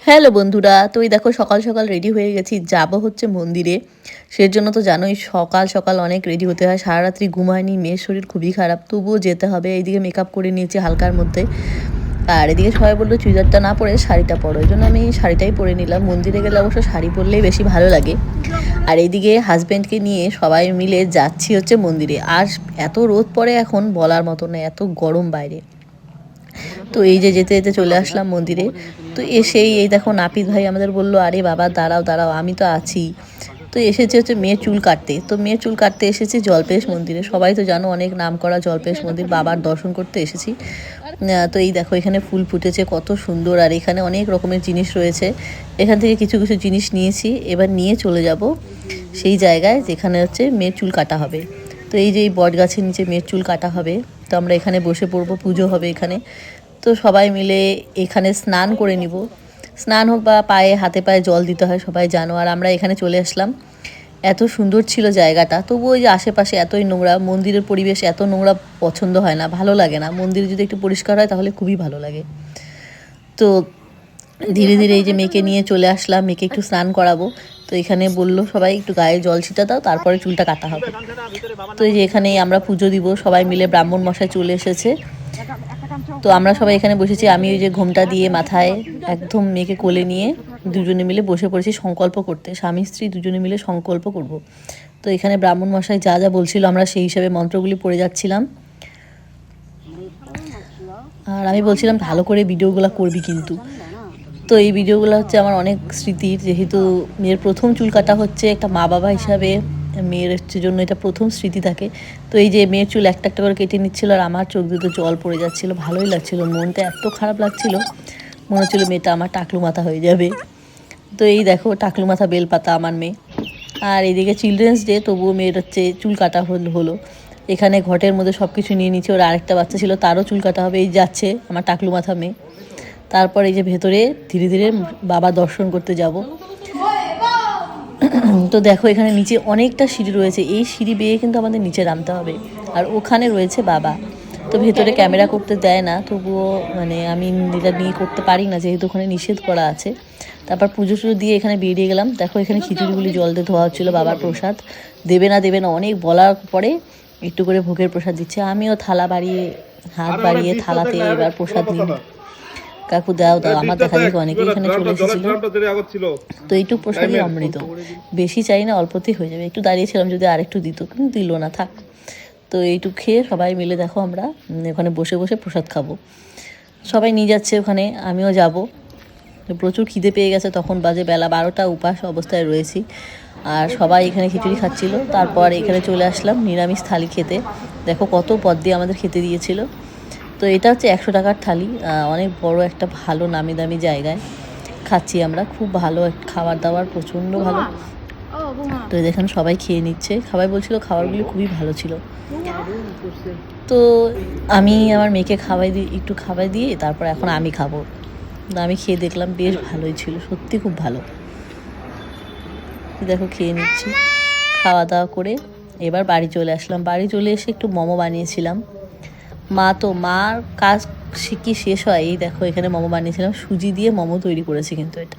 Hello বন্ধুরা, তো এই দেখো সকাল সকাল রেডি হয়ে গেছি, যাব হচ্ছে মন্দিরে। সের জন্য তো জানোই সকাল সকাল অনেক রেডি হতে হয়, সারা রাত্রি ঘুমায়নি, মেয়ের শরীর খুবই খারাপ, তবুও যেতে হবে। এইদিকে মেকআপ করে নিয়েছি হালকার মধ্যে, আর এদিকে সবাই বললো চুড়িদারটা না পরে শাড়িটা পরো, এই জন্য আমি শাড়িটাই পরে নিলাম। মন্দিরে গেলে অবশ্য শাড়ি পরলেই বেশি ভালো লাগে। আর এইদিকে হাজব্যান্ডকে নিয়ে সবাই মিলে যাচ্ছি হচ্ছে মন্দিরে। আর এত রোদ পড়ে এখন বলার মতো না, এত গরম বাইরে। তো এই যে যেতে যেতে চলে আসলাম মন্দিরে। তো এসেই এই দেখো নাপিত ভাই আমাদের বললো, আরে বাবা দাঁড়াও দাঁড়াও, আমি তো আছি। তো এসেছে হচ্ছে মেয়ের চুল কাটতে। তো মেয়ের চুল কাটতে এসেছি জলপেশ মন্দিরে। সবাই তো জানো অনেক নাম করা জলপেশ মন্দির, বাবার দর্শন করতে এসেছি। তো এই দেখো এখানে ফুল ফুটেছে কত সুন্দর, আর এখানে অনেক রকমের জিনিস রয়েছে। এখান থেকে কিছু কিছু জিনিস নিয়েছি, এবার নিয়ে চলে যাব সেই জায়গায় যেখানে হচ্ছে মেয়ের চুল কাটা হবে। তো এই যে এই বট গাছের নিচে মেয়ের চুল কাটা হবে। তো আমরা এখানে বসে পড়বো, পুজো হবে এখানে। তো সবাই মিলে এখানে স্নান করে নিব। স্নান হোক বা পায়ে হাতে পায়ে জল দিতে হয় সবাই জানো। আর আমরা এখানে চলে আসলাম, এত সুন্দর ছিল জায়গাটা। তবুও ওই যে আশেপাশে এতই নোংরা, মন্দিরের পরিবেশ এত নোংরা পছন্দ হয় না, ভালো লাগে না। মন্দির যদি একটু পরিষ্কার হয় তাহলে খুবই ভালো লাগে। তো ধীরে ধীরে এই যে মেয়েকে নিয়ে চলে আসলাম, মেয়েকে একটু স্নান করাবো। তো এখানে বললো সবাই একটু গায়ে জল ছিটা দাও, তারপরে চুলটা কাটা হবে। তো এই যে এখানে আমরা পুজো দিব, সবাই মিলে ব্রাহ্মণ মশাই চলে এসেছে। তো আমরা সবাই এখানে বসেছি, আমি ওই যে ঘোমটা দিয়ে মাথায় একদম মেয়েকে কোলে নিয়ে দুজনে মিলে বসে পড়েছি সংকল্প করতে, স্বামী স্ত্রী দুজনে মিলে সংকল্প করব। তো এখানে ব্রাহ্মণ মশাই যা যা বলছিল আমরা সেই হিসাবে মন্ত্রগুলি পড়ে যাচ্ছিলাম। আর আমি বলছিলাম ভালো করে ভিডিওগুলো করবি কিন্তু। তো এই ভিডিওগুলো হচ্ছে আমার অনেক স্মৃতির, যেহেতু মেয়ের প্রথম চুল কাটা হচ্ছে, একটা মা বাবা হিসাবে মেয়ের হচ্ছে জন্য এটা প্রথম স্মৃতি থাকে। তো এই যে মেয়ের চুল একটা একটা করে কেটে নিচ্ছিল, আর আমার চোখ দিয়ে তো জল পড়ে যাচ্ছিলো, ভালোই লাগছিল, মনটা এত খারাপ লাগছিল, মনে হচ্ছিলো মেয়েটা আমার টাকলু মাথা হয়ে যাবে। তো এই দেখো টাকলু মাথা বেলপাতা আমার মেয়ে। আর এদিকে চিলড্রেন্স ডে, তবুও মেয়ের হচ্ছে চুল কাটা হলো। এখানে ঘটের মধ্যে সব কিছু নিয়ে নিচ্ছে, ওর আরেকটা বাচ্চা ছিল তারও চুল কাটা হবে, এই যাচ্ছে আমার টাকলু মাথা মেয়ে। তারপর এই যে ভেতরে ধীরে ধীরে বাবা দর্শন করতে যাব। তো দেখো এখানে নিচে অনেকটা সিঁড়ি রয়েছে, এই সিঁড়ি বেয়ে কিন্তু আমাদের নিচে নামতে হবে। আর ওখানে রয়েছে বাবা। তো ভেতরে ক্যামেরা করতে দেয় না, তবুও মানে আমি এটা নিয়ে করতে পারি না, যেহেতু ওখানে নিষেধ করা আছে। তারপর পুজো টুজো দিয়ে এখানে বেরিয়ে গেলাম। দেখো এখানে খিচুড়িগুলি জল দিয়ে ধোয়া হচ্ছিলো, বাবার প্রসাদ দেবে না দেবে না অনেক বলার পরে একটু করে ভোগের প্রসাদ দিচ্ছে। আমিও থালা বাড়িয়ে হাত বাড়িয়ে থালাতে এবার প্রসাদ নিল। কাকু দাও দাও, আমার দেখা দেখি অনেকে এখানে চলে এসেছিল। তো এইটুকু প্রসাদই অমৃত, বেশি চাই না, অল্পতেই হয়ে যাবে। একটু দাঁড়িয়েছিলাম যদি আরেকটু দিত, কিন্তু দিল না, থাক। তো এইটুকু খেয়ে সবাই মিলে দেখো আমরা ওখানে বসে বসে প্রসাদ খাবো। সবাই নিয়ে যাচ্ছে ওখানে, আমিও যাব। প্রচুর খিদে পেয়ে গেছে, তখন বাজে বেলা 12টা, উপাস অবস্থায় রয়েছি। আর সবাই এখানে খিচুড়ি খাচ্ছিল। তারপর এখানে চলে আসলাম নিরামিষ থালি খেতে। দেখো কত পদ দিয়ে আমাদের খেতে দিয়েছিল। তো এটা হচ্ছে 100 টাকার থালি, অনেক বড় একটা ভালো নামি দামি জায়গায় খাচ্ছি আমরা, খুব ভালো খাবার দাবার, প্রচণ্ড ভালো। তো এখানে সবাই খেয়ে নিচ্ছে, সবাই বলছিল খাবারগুলি খুবই ভালো ছিল। তো আমি আমার মেয়েকে একটু খাওয়াই দিয়ে তারপর এখন আমি খাবো। আমি খেয়ে দেখলাম বেশ ভালোই ছিল, সত্যি খুব ভালো। দেখো খেয়ে নিচ্ছি, খাওয়া দাওয়া করে এবার বাড়ি চলে আসলাম। বাড়ি চলে এসে একটু মোমো বানিয়েছিলাম। মার কাজ কি শেষ হয়, এই দেখো এখানে মোমো বানিয়েছিলাম, সুজি দিয়ে মোমো তৈরি করেছি কিন্তু এটা।